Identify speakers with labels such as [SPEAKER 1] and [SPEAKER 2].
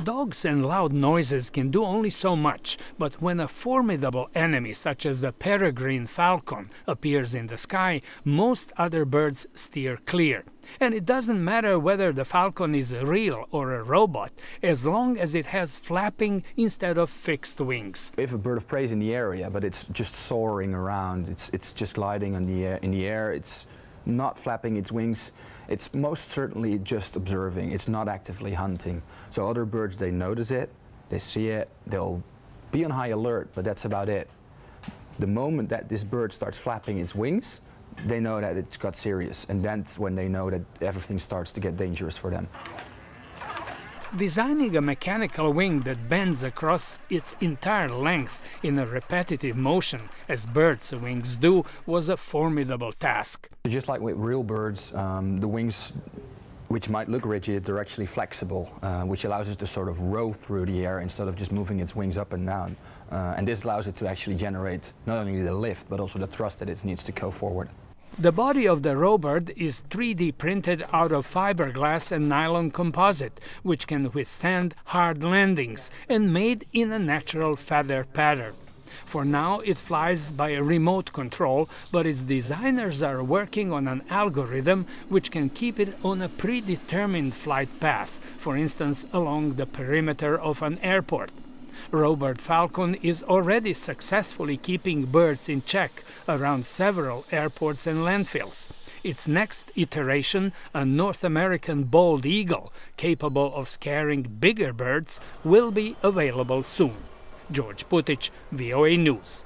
[SPEAKER 1] Dogs and loud noises can do only so much, but when a formidable enemy such as the peregrine falcon appears in the sky, most other birds steer clear. And it doesn't matter whether the falcon is real or a robot, as long as it has flapping instead of fixed wings.
[SPEAKER 2] If a bird of prey is in the area, but it's just soaring around, it's just gliding in the air, it's not flapping its wings, it's most certainly just observing, it's not actively hunting. So other birds, they notice it, they see it, they'll be on high alert, but that's about it. The moment that this bird starts flapping its wings, they know that it's got serious, and that's when they know that everything starts to get dangerous for them.
[SPEAKER 1] Designing a mechanical wing that bends across its entire length in a repetitive motion, as birds' wings do, was a formidable task.
[SPEAKER 2] Just like with real birds, the wings, which might look rigid, they're actually flexible, which allows it to sort of row through the air instead of just moving its wings up and down. And this allows it to actually generate not only the lift, but also the thrust that it needs to go forward.
[SPEAKER 1] The body of the Robird is 3D printed out of fiberglass and nylon composite, which can withstand hard landings, and made in a natural feather pattern. For now, it flies by a remote control, but its designers are working on an algorithm which can keep it on a predetermined flight path, for instance, along the perimeter of an airport. Robird Falcon is already successfully keeping birds in check around several airports and landfills. Its next iteration, a North American bald eagle capable of scaring bigger birds, will be available soon. George Putic, VOA News.